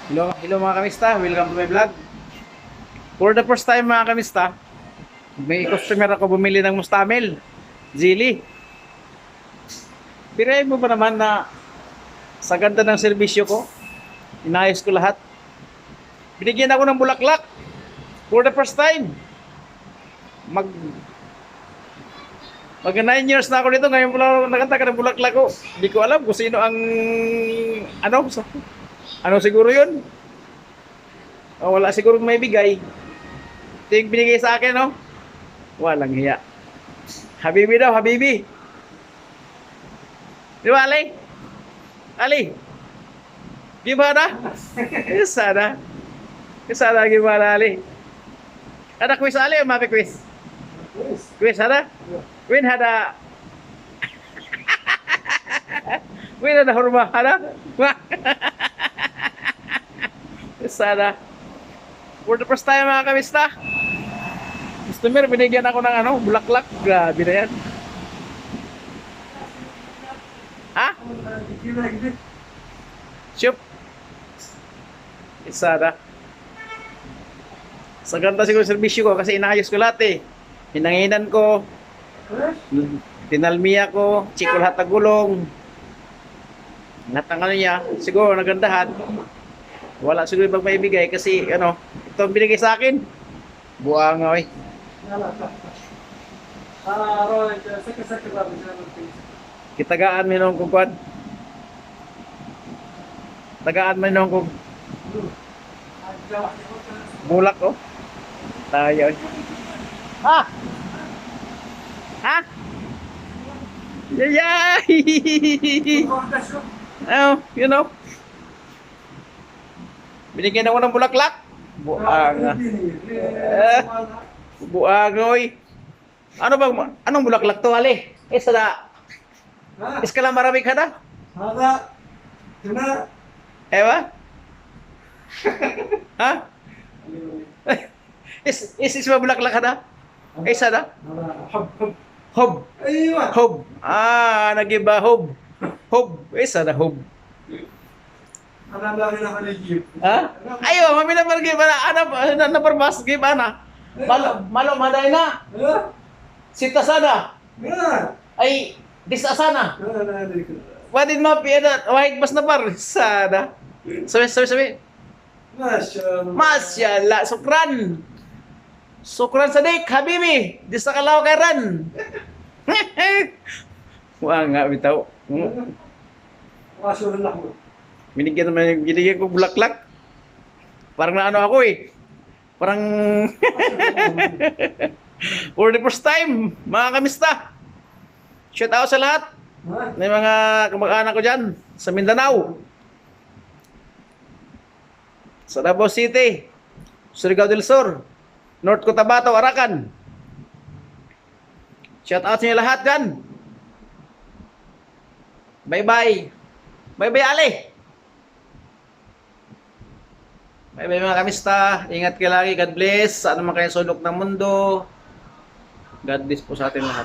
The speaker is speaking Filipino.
Hello mga kamista, welcome to my vlog. For the first time mga kamista, may customer ako bumili ng mustamel, Zili. Pirahin mo ba naman na sa ganda ng serbisyo ko, inayos ko lahat. Binigyan ako ng bulaklak. For the first time. Mag 9 years na ako dito, ngayon pala nakataka ng bulaklak ko. Hindi ko alam kung sino ang ano siguro yun? O, wala siguro may bigay. Ito yung binigay sa akin, no? Walang hiya. Habibi daw, Habibi. Di ba, Ali? Ali? Gimana? Sana. Sana gimana, Ali? Ada quiz, Ali, o mapi quiz? Quiz, ada? Win ada. Win ada hurma, ada? Sana. For the first time mga kamista, customer, binigyan ako ng bulaklak. Grabe na yan. Ha? Shoop. Sana. Sa ganda siguro servisyo ko kasi inayos ko lahat eh. Hinanginan ko, tinalmiya ko, chiko lahat ng gulong. Lahat ng ano niya, siguro nagandahan. Wala siguro ibang maibigay kasi ito ang binigay sa akin. Buang oy. Kitagaan mo nung kukuan. Tagaan mo nung kung bulak ko. Tayo. Ha? Ha? Yay! Oh, binigyan ako ng bulaklak. Buang. Buang, oy. Anong bulaklak to, Ali? Isa na. Iskala marami ka na? Ada. Kena. Ewa? Ha? Is bulaklak ka na? Isa na? Hab. Hob. Aywa. Hob. Nagiba hob. Hob. Isa na hob. Ana lagi na kanigip. Ha? Ayo, mamila margi bana na permas gimana? Malo maday na. Sita sana. Nga. Ay disa sana. Na. Wadin mo piyada wahig bas na par sana. Sabi. Masyaallah, sukran. Sukran sadik, Habibi. Disa kalaw karan. Wah, nga bitaw. Masyaallah mo. Binigyan ko bulaklak. Parang na ako eh. Parang for the first time, mga kamista. Shout out sa lahat. May mga kamag-anak ko dyan sa Mindanao. Sa Davao City, Surigao del Sur, North Cotabato, Arakan. Shout out sa inyo lahat dyan. Bye-bye. Bye-bye, Ali. Bye-bye mga kamista. Ingat kayo lagi. God bless. Sa anumang kayong sulok ng mundo. God bless po sa atin lahat.